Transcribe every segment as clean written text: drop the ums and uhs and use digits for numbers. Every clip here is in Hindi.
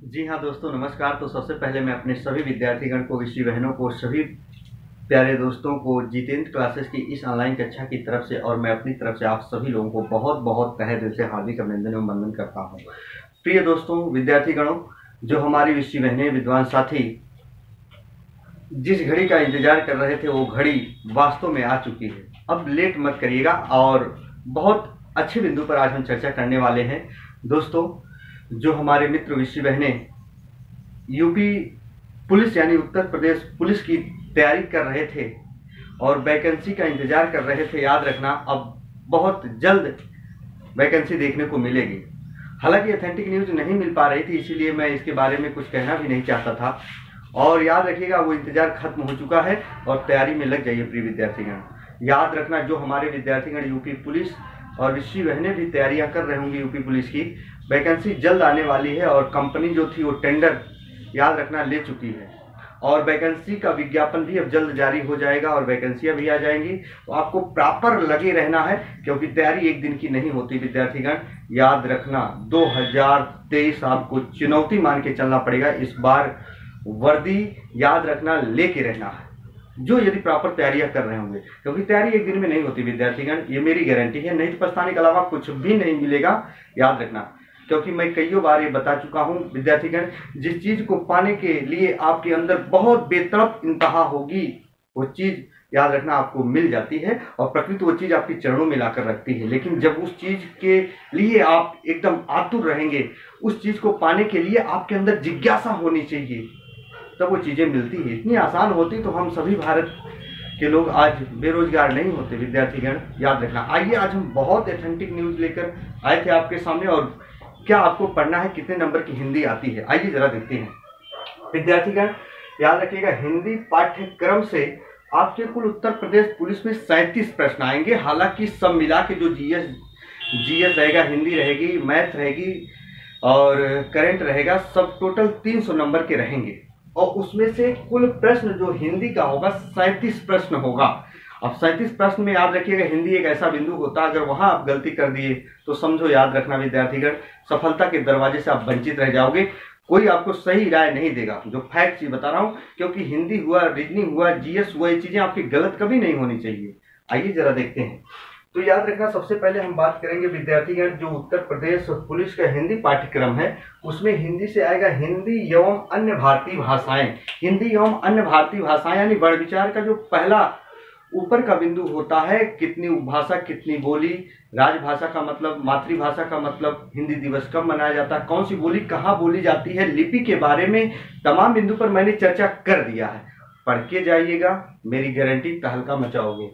जी हाँ दोस्तों, नमस्कार। तो सबसे पहले मैं अपने सभी विद्यार्थीगण को, विषी बहनों को, सभी प्यारे दोस्तों को जितेंद्र क्लासेस की इस ऑनलाइन कक्षा की तरफ से और मैं अपनी तरफ से आप सभी लोगों को बहुत बहुत तहे दिल से हार्दिक अभिनंदन एवं वंदन करता हूँ। प्रिय दोस्तों, विद्यार्थीगणों, जो हमारी विषी बहनें, विद्वान साथी जिस घड़ी का इंतजार कर रहे थे वो घड़ी वास्तव में आ चुकी है। अब लेट मत करिएगा और बहुत अच्छे बिंदु पर आज हम चर्चा करने वाले हैं। दोस्तों, जो हमारे मित्र विषी बहनें यूपी पुलिस यानी उत्तर प्रदेश पुलिस की तैयारी कर रहे थे और वैकेंसी का इंतजार कर रहे थे, याद रखना अब बहुत जल्द वैकेंसी देखने को मिलेगी। हालांकि ऑथेंटिक न्यूज नहीं मिल पा रही थी, इसीलिए मैं इसके बारे में कुछ कहना भी नहीं चाहता था। और याद रखिएगा, वो इंतजार खत्म हो चुका है और तैयारी में लग जाइए प्रिय विद्यार्थीगण। याद रखना, जो हमारे विद्यार्थीगण यूपी पुलिस और विषी बहनें भी तैयारियां कर रहे होंगे यूपी पुलिस की, वैकेंसी जल्द आने वाली है और कंपनी जो थी वो टेंडर याद रखना ले चुकी है और वैकेंसी का विज्ञापन भी अब जल्द जारी हो जाएगा और वैकेंसियां भी आ जाएंगी। तो आपको प्रॉपर लगे रहना है, क्योंकि तैयारी एक दिन की नहीं होती विद्यार्थीगण। याद रखना, 2023 आपको चुनौती मान के चलना पड़ेगा। इस बार वर्दी याद रखना लेके रहना है, जो यदि प्रॉपर तैयारियां कर रहे होंगे, क्योंकि तैयारी एक दिन में नहीं होती विद्यार्थीगण, ये मेरी गारंटी है। नहीं तो पछताने के अलावा कुछ भी नहीं मिलेगा, याद रखना। क्योंकि मैं कई बार ये बता चुका हूं विद्यार्थीगण, जिस चीज को पाने के लिए आपके अंदर बहुत बेतड़प इंतहा होगी, वो चीज याद रखना आपको मिल जाती है और प्रकृति वो चीज आपके चरणों में लाकर रखती है। लेकिन जब उस चीज के लिए आप एकदम आतुर रहेंगे, उस चीज को पाने के लिए आपके अंदर जिज्ञासा होनी चाहिए, तब वो चीजें मिलती है। इतनी आसान होती तो हम सभी भारत के लोग आज बेरोजगार नहीं होते विद्यार्थीगण, याद रखना। आइए, आज हम बहुत ऑथेंटिक न्यूज लेकर आए थे आपके सामने। और क्या आपको पढ़ना है, कितने नंबर की हिंदी आती है, आइए जरा देखते हैं विद्यार्थीगण। याद रखिएगा, हिंदी पाठ्यक्रम से आपके कुल उत्तर प्रदेश पुलिस में 37 प्रश्न आएंगे। हालांकि सब मिला के जो जीएस रहेगा, हिंदी रहेगी, मैथ रहेगी और करंट रहेगा, सब टोटल 300 नंबर के रहेंगे। और उसमें से कुल प्रश्न जो हिंदी का होगा 37 प्रश्न होगा। अब 37 प्रश्न में याद रखिएगा, हिंदी एक ऐसा बिंदु होता है, अगर वहां आप गलती कर दिए तो समझो, याद रखना विद्यार्थीगण, सफलता के दरवाजे से आप वंचित रह जाओगे। कोई आपको सही राय नहीं देगा, जो फैक्ट चीज बता रहा हूं, क्योंकि हिंदी हुआ, रीजनिंग हुआ, जीएस हुआ, ये चीजें आपकी गलत कभी नहीं होनी चाहिए। आइए जरा देखते हैं। तो याद रखना, सबसे पहले हम बात करेंगे विद्यार्थीगण, जो उत्तर प्रदेश पुलिस का हिंदी पाठ्यक्रम है, उसमें हिंदी से आएगा हिंदी एवं अन्य भारतीय भाषाएं। हिंदी एवं अन्य भारतीय भाषाएं यानी वर्ण विचार का जो पहला ऊपर का बिंदु होता है, कितनी उपभाषा, कितनी बोली, राजभाषा का मतलब, मातृभाषा का मतलब, हिंदी दिवस कब मनाया जाता है, कौन सी बोली कहाँ बोली जाती है, लिपि के बारे में तमाम बिंदु पर मैंने चर्चा कर दिया है। पढ़ के जाइएगा, मेरी गारंटी तहलका मचाओगे।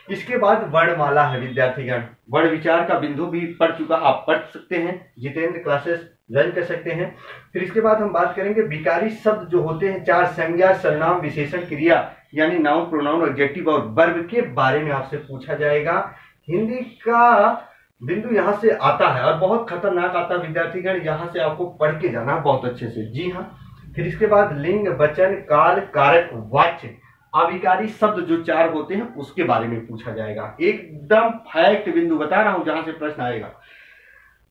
इसके बाद वर्णमाला है विद्यार्थीगण, वर्ण विचार का बिंदु भी पढ़ चुका, आप पढ़ सकते हैं, जितेंद्र क्लासेस ज्वाइन कर सकते हैं। फिर इसके बाद हम बात करेंगे विकारी शब्द जो होते हैं, 4 संज्ञा, सर्वनाम, विशेषण, क्रिया यानी नाउन, प्रोनाउन, एडजेक्टिव और वर्ब के बारे में आपसे पूछा जाएगा। हिंदी का बिंदु यहाँ से आता है और बहुत खतरनाक आता है विद्यार्थीगण, यहाँ से आपको पढ़ के जाना बहुत अच्छे से। जी हाँ। फिर इसके बाद लिंग, वचन, काल, कारक, वाच्य, अविकारी शब्द जो 4 होते हैं उसके बारे में पूछा जाएगा। एकदम फैक्ट बिंदु बता रहा हूं जहां से प्रश्न आएगा।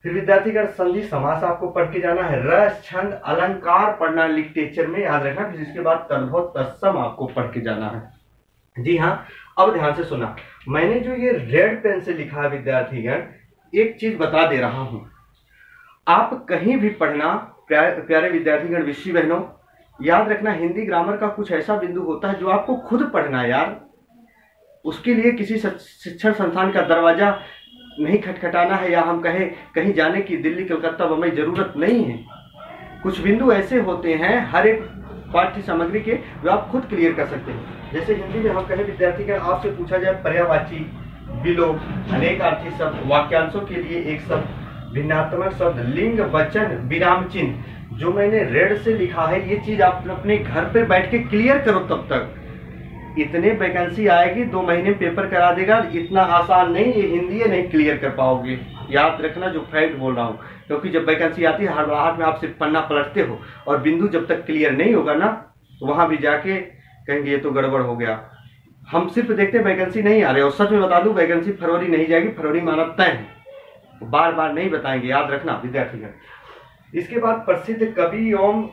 फिर विद्यार्थीगण, संधि समास आपको पढ़ के जाना है, रस, छंद, अलंकार पढ़ना लिटरेचर में, याद रखना। फिर इसके बाद तद्भव, तत्सम आपको पढ़ के जाना है। जी हाँ। अब ध्यान से सुना, मैंने जो ये रेड पेन से लिखा है विद्यार्थीगण, एक चीज बता दे रहा हूं, आप कहीं भी पढ़ना प्यारे विद्यार्थीगण, विषी बहनों, याद रखना, हिंदी ग्रामर का कुछ ऐसा बिंदु होता है जो आपको खुद पढ़ना है यार। उसके लिए किसी शिक्षण संस्थान का दरवाजा नहीं खटखटाना है, या हम कहें कहीं जाने की दिल्ली, कलकत्ता, बम्बई जरूरत नहीं है। कुछ बिंदु ऐसे होते हैं हर एक पाठ्य सामग्री के, जो आप खुद क्लियर कर सकते हैं। जैसे हिंदी में हम कहें विद्यार्थीगण, आपसे पूछा जाए पर्यायवाची, विलोम, अनेकार्थी शब्द, वाक्यांशों के लिए एक शब्द, भिन्नात्मक शब्द, लिंग, वचन, विराम चिन्ह, जो मैंने रेड से लिखा है, ये चीज आप अपने घर पे बैठ के क्लियर करो, तब तक इतने वैकेंसी आएगी, 2 महीने में पेपर करा देगा। इतना आसान नहीं, ये हिंदी है, नहीं क्लियर कर पाओगे। याद रखना, जो फैक्ट बोल रहा हूँ, क्योंकि जब वैकेंसी आती है हड़बड़ाहट में आप सिर्फ पन्ना पलटते हो और बिंदु जब तक क्लियर नहीं होगा ना, तो वहां भी जाके कहेंगे ये तो गड़बड़ हो गया। हम सिर्फ देखते हैं वैकेंसी नहीं आ रही, और सच में बता दूं, वैकेंसी फरवरी नहीं जाएगी, फरवरी माना तय है, बार बार नहीं बताएंगे, याद रखना विद्यार्थीगण। इसके बाद प्रसिद्ध कवि एवं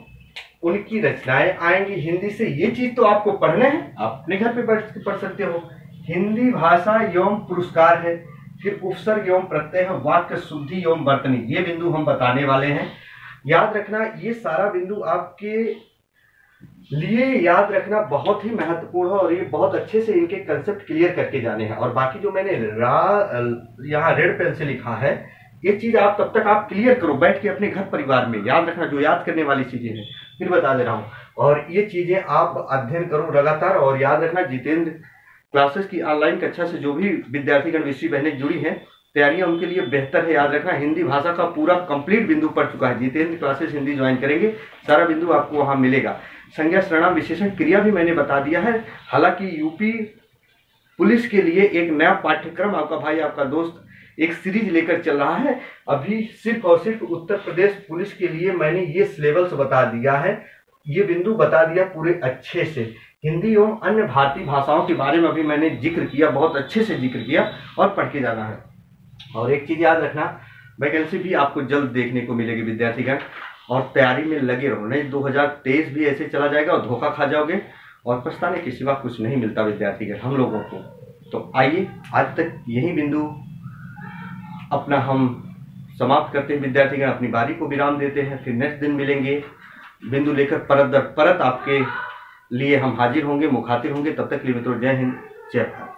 उनकी रचनाएं आएंगी हिंदी से। ये चीज तो आपको पढ़ने हैं, आप अपने घर पे बैठ के पढ़ सकते हो। हिंदी भाषा एवं पुरस्कार है। फिर उपसर्ग एवं प्रत्यय है, वाक्य शुद्धि एवं वर्तनी, ये बिंदु हम बताने वाले हैं। याद रखना, ये सारा बिंदु आपके लिए याद रखना बहुत ही महत्वपूर्ण है और ये बहुत अच्छे से इनके कंसेप्ट क्लियर करके जाने हैं। और बाकी जो मैंने यहाँ रेड पेन से लिखा है, ये चीज आप तब तक आप क्लियर करो बैठ के अपने घर परिवार में। याद रखना, जो याद करने वाली चीजें हैं फिर बता दे रहा हूँ, और ये चीजें आप अध्ययन करो लगातार। और याद रखना, जितेंद्र क्लासेस की ऑनलाइन कक्षा से जो भी विद्यार्थीगण विश्वी बहनें जुड़ी हैं, तैयारियां उनके लिए बेहतर है। याद रखना, हिंदी भाषा का पूरा कंप्लीट बिंदु पढ़ चुका है। जितेंद्र क्लासेस हिंदी ज्वाइन करेंगे, सारा बिंदु आपको वहां मिलेगा। संज्ञा सर्वनाम विशेषण क्रिया भी मैंने बता दिया है। हालांकि यूपी पुलिस के लिए एक नया पाठ्यक्रम आपका भाई आपका दोस्त एक सीरीज लेकर चल रहा है। अभी सिर्फ और सिर्फ उत्तर प्रदेश पुलिस के लिए मैंने ये सिलेबस बता दिया है, ये बिंदु बता दिया पूरे अच्छे से। हिंदी एवं अन्य भारतीय भाषाओं के बारे में अभी मैंने जिक्र किया, बहुत अच्छे से जिक्र किया, और पढ़ के जाना है। और एक चीज याद रखना, वैकेंसी भी आपको जल्द देखने को मिलेगी विद्यार्थीगण, और तैयारी में लगे रहो, नहीं 2023 भी ऐसे चला जाएगा और धोखा खा जाओगे और पछताने के सिवा कुछ नहीं मिलता विद्यार्थीगण हम लोगों को। तो आइए आज तक यही बिंदु अपना हम समाप्त करते हैं विद्यार्थीगण, अपनी बारी को विराम देते हैं। फिर नेक्स्ट दिन मिलेंगे बिंदु लेकर, परत दर परत आपके लिए हम हाजिर होंगे, मुखातिब होंगे। तब तक के लिए मित्रों, जय हिंद, जय भारत।